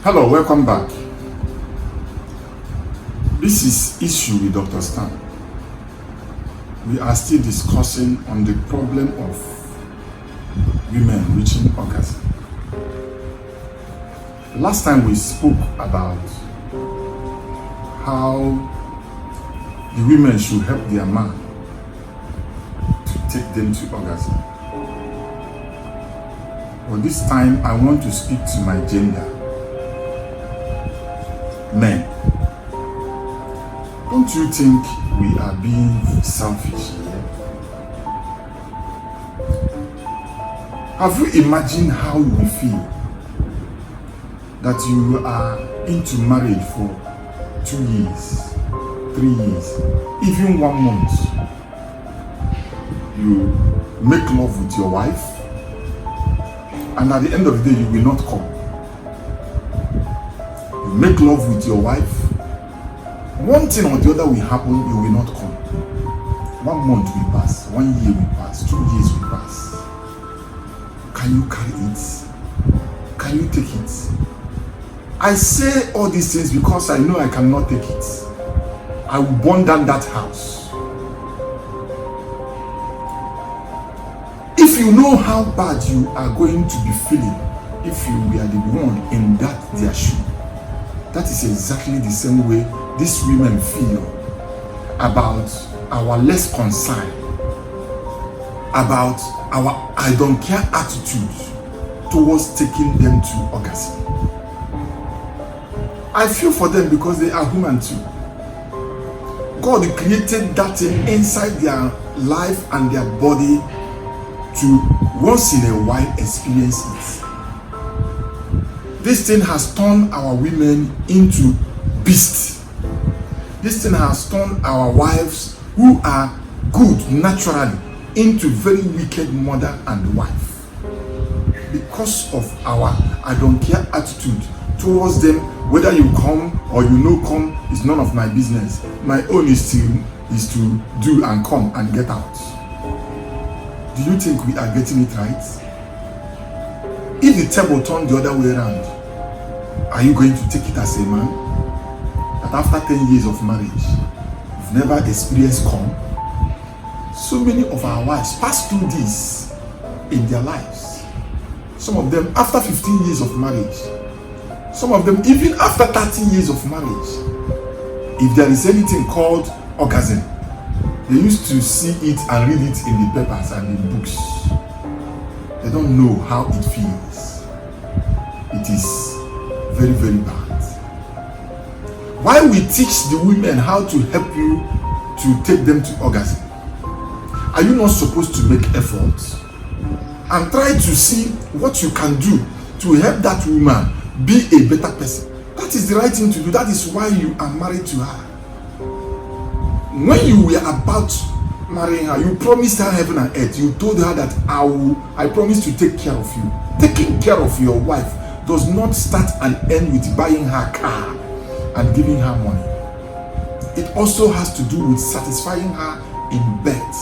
Hello, welcome back. This is Issue with Dr. Stan. We are still discussing on the problem of women reaching orgasm. Last time we spoke about how the women should help their man to take them to orgasm. But this time I want to speak to my gender. Men, don't you think we are being selfish here? Have you imagined how you will feel that you are into marriage for 2 years, 3 years, even 1 month? You make love with your wife, and at the end of the day you will not come. You make love with your wife, one thing or the other will happen, you will not come. 1 month will pass, 1 year will pass, 2 years will pass. Can you carry it? Can you take it? I say all these things because I know I cannot take it. I will burn down that house. If you know how bad you are going to be feeling if you were the one in that their shoe, that is exactly the same way these women feel about our less concern, about our I don't care attitude towards taking them to orgasm. I feel for them because they are human too. God created that thing inside their life and their body to once in a while experience it. This thing has turned our women into beasts. This thing has turned our wives who are good naturally into very wicked mother and wife. Because of our I don't care attitude towards them, whether you come or you no come is none of my business. My own is to do and come and get out. Do you think we are getting it right? If the table turned the other way around, are you going to take it as a man that after 10 years of marriage you've never experienced come? So many of our wives pass through this in their lives. Some of them after 15 years of marriage, some of them even after 30 years of marriage. If there is anything called orgasm, they used to see it and read it in the papers and in books. They don't know how it feels. It is very, very bad. Why we teach the women how to help you to take them to orgasm? Are you not supposed to make efforts and try to see what you can do to help that woman be a better person? That is the right thing to do. That is why you are married to her. When you were about marrying her, you promised her heaven and earth. You told her that I promise to take care of you. Taking care of your wife does not start and end with buying her car and giving her money. It also has to do with satisfying her in bed,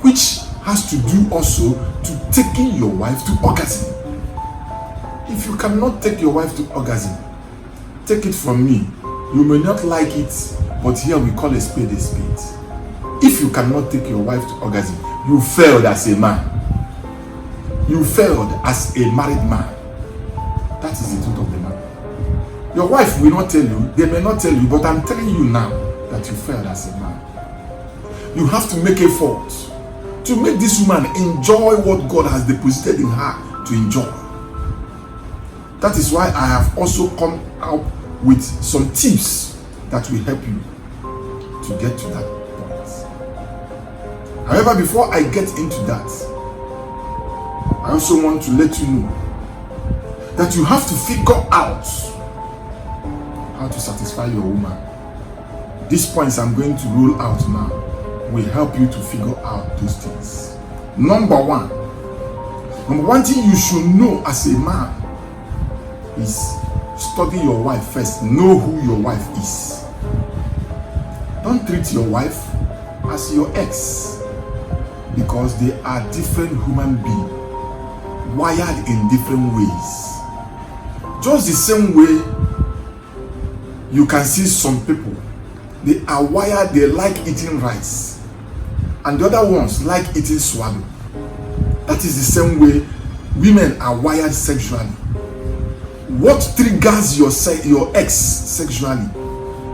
which has to do also to taking your wife to orgasm. If you cannot take your wife to orgasm, take it from me. You may not like it, but here we call a spade a spade. If you cannot take your wife to orgasm, you failed as a man. You failed as a married man. That is the truth of the matter. Your wife will not tell you, they may not tell you, but I'm telling you now that you failed as a man. You have to make effort to make this woman enjoy what God has deposited in her to enjoy. That is why I have also come out with some tips that will help you to get to that point. However, before I get into that, I also want to let you know that you have to figure out how to satisfy your woman. These points I'm going to roll out now will help you to figure out those things. Number one thing you should know as a man is study your wife first. Know who your wife is. Don't treat your wife as your ex, because they are different human beings, wired in different ways. Just the same way you can see some people, they are wired, they like eating rice, and the other ones like eating swallow. That is the same way women are wired sexually. What triggers your ex sexually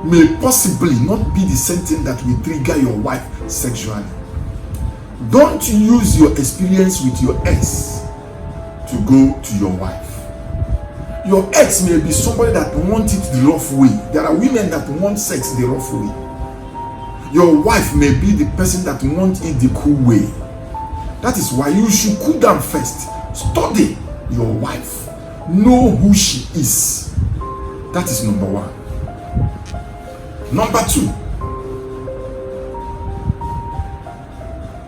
may possibly not be the same thing that will trigger your wife sexually. Don't use your experience with your ex to go to your wife. Your ex may be somebody that wants it the rough way. There are women that want sex the rough way. Your wife may be the person that wants it the cool way. That is why you should cool down first. Study your wife. Know who she is. That is number one. Number two,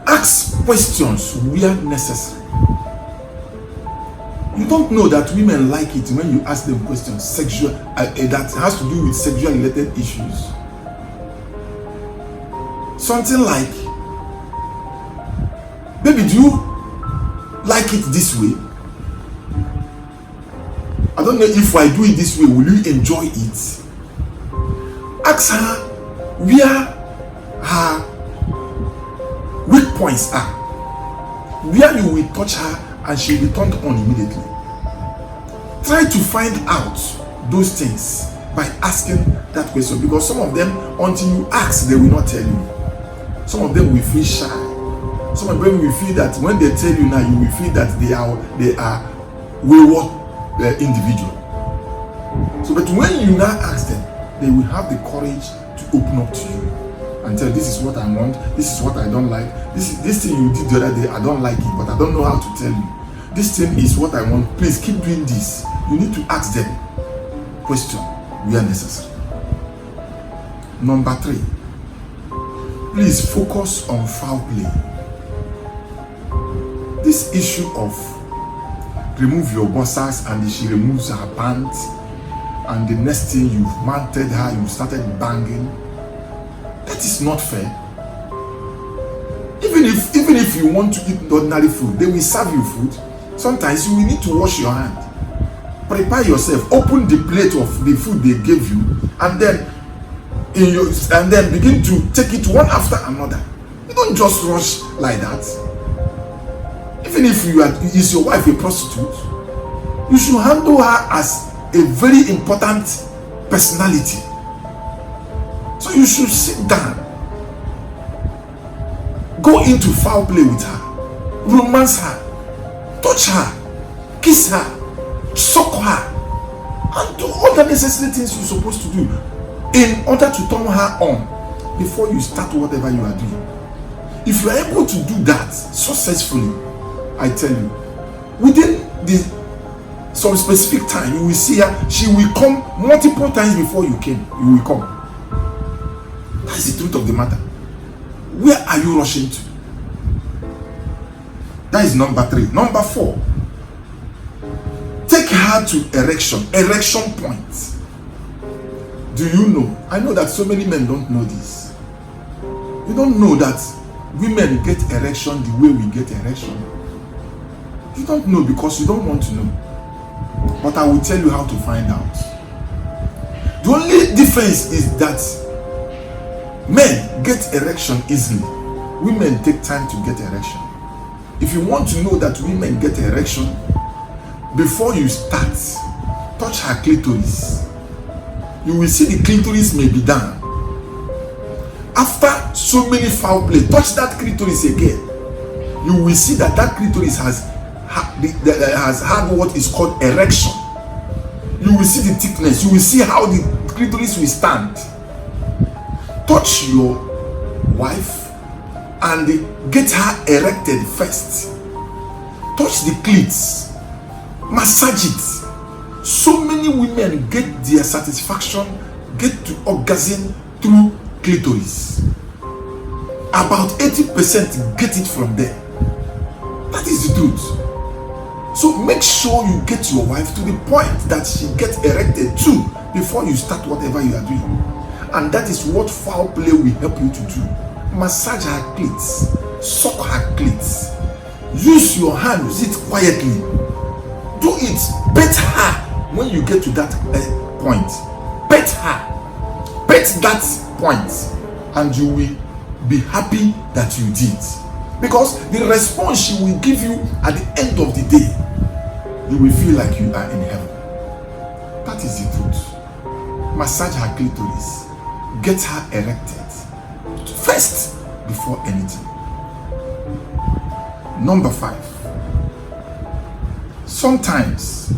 ask questions where necessary. You don't know that women like it when you ask them questions sexual that has to do with sexual related issues. Something like, baby, do you like it this way? I don't know if I do it this way, will you enjoy it? Ask her where her weak points are, where you will touch her and she will be turned on immediately. Try to find out those things by asking that question, because some of them, until you ask, they will not tell you. Some of them will feel shy. Some of them will feel that when they tell you now, you will feel that they are wayward individual. So, but when you now ask them, they will have the courage to open up to you and tell, this is what I want, this is what I don't like, this thing you did the other day, I don't like it, but I don't know how to tell you. This thing is what I want, please keep doing this. You need to ask them question where necessary. Number three, please focus on foul play. This issue of remove your boxers and she removes her pants, and the next thing you've mounted her, you started banging. That is not fair. Even if you want to eat ordinary food, they will serve you food. Sometimes you will need to wash your hand. Prepare yourself. Open the plate of the food they gave you, and then begin to take it one after another. You don't just rush like that. Even if is your wife a prostitute, you should handle her as a very important personality. So you should sit down, go into foul play with her, romance her, touch her, kiss her, suck her, and do all the necessary things you're supposed to do in order to turn her on before you start whatever you are doing. If you are able to do that successfully, I tell you, within some specific time, you will see her. She will come multiple times before you came. You will come. That's the truth of the matter. Where are you rushing to? That is number three. Number four, take her to erection point. Do you know? I know that so many men don't know this. You don't know that women get erection the way we get erection. You don't know because you don't want to know. But I will tell you how to find out. The only difference is that men get erection easily. Women take time to get erection. If you want to know that women get erection, before you start, touch her clitoris. You will see the clitoris may be down. After so many foul play, touch that clitoris again. You will see that clitoris has had what is called erection. You will see the thickness. You will see how the clitoris will stand. Touch your wife and get her erected first. Touch the clits. Massage it. So many women get their satisfaction, get to orgasm through clitoris. About 80% get it from there. That is the truth. So make sure you get your wife to the point that she gets erected too before you start whatever you are doing. And that is what foul play will help you to do. Massage her clits, suck her clits. Use your hand, use it quietly. Do it, pet her. when you get to that point, pet her. Pet that point, and you will be happy that you did. Because the response she will give you at the end of the day, you will feel like you are in heaven. That is the truth. Massage her clitoris. Get her erected. First, before anything. Number 5. Sometimes,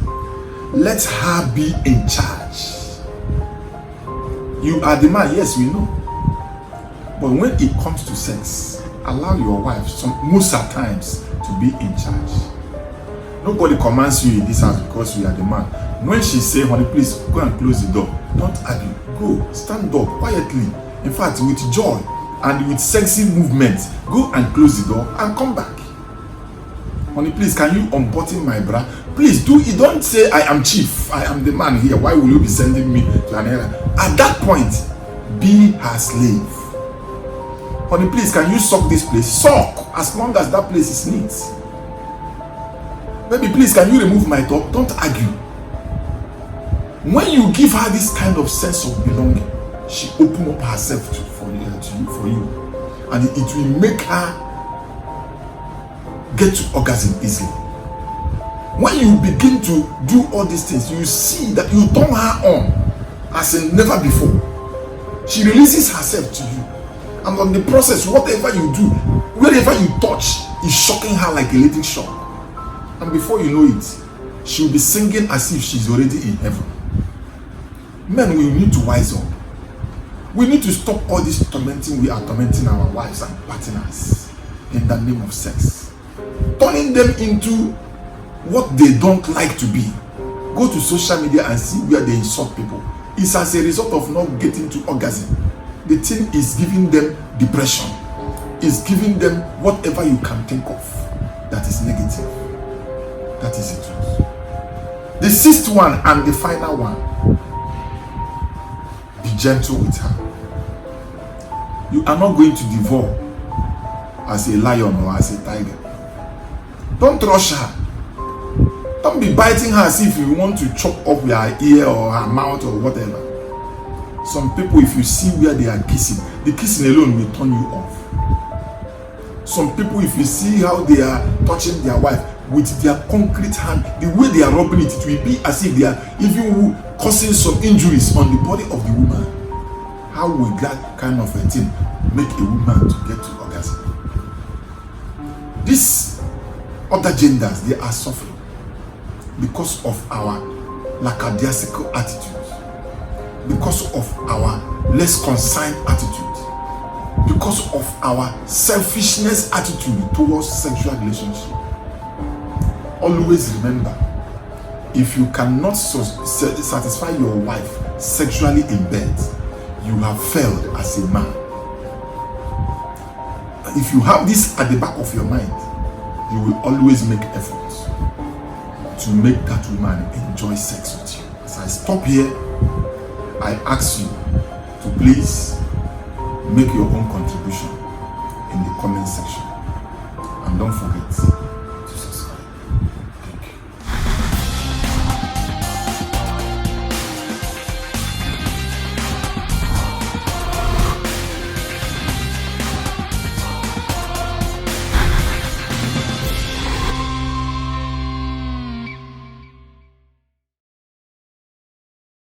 let her be in charge. You are the man, yes, we know. But when it comes to sex, allow your wife most of times to be in charge. Nobody commands you in this house because you are the man. When she say, honey, please go and close the door, don't argue. Go, stand up quietly. In fact, with joy and with sexy movements, go and close the door and come back. Honey, please, can you unbutton my bra? Please do it. Don't say I am chief. I am the man here. Why will you be sending me to an area? At that point, be her slave. Honey, please, can you suck this place? Suck, as long as that place is neat. Baby, please, can you remove my top? Don't argue. When you give her this kind of sense of belonging, she opens up herself for you, and it will make her get to orgasm easily. When you begin to do all these things, you see that you turn her on as in never before. She releases herself to you, and on the process, whatever you do, wherever you touch, is shocking her like electric shock. And before you know it, she will be singing as if she's already in heaven. Men, we need to wise up. We need to stop all this tormenting. We are tormenting our wives and partners in the name of sex, turning them into what they don't like to be. Go to social media and see where they insult people. It's as a result of not getting to orgasm. The thing is giving them depression. It's giving them whatever you can think of that is negative. That is the truth. The 6th one and the final one, be gentle with her. You are not going to devour as a lion or as a tiger. Don't rush her. Don't be biting her as if you want to chop up her ear or her mouth or whatever. Some people, if you see where they are kissing, the kissing alone will turn you off. Some people, if you see how they are touching their wife with their concrete hand, the way they are rubbing it, it will be as if they are even causing some injuries on the body of the woman. How will that kind of a thing make a woman to get to orgasm? These other genders, they are suffering because of our lackadaisical attitude, because of our less concerned attitude, because of our selfishness attitude towards sexual relationship. Always remember, if you cannot satisfy your wife sexually in bed, you have failed as a man. If you have this at the back of your mind, you will always make efforts to make that woman enjoy sex with you. As I stop here, I ask you to please make your own contribution in the comment section. And don't forget,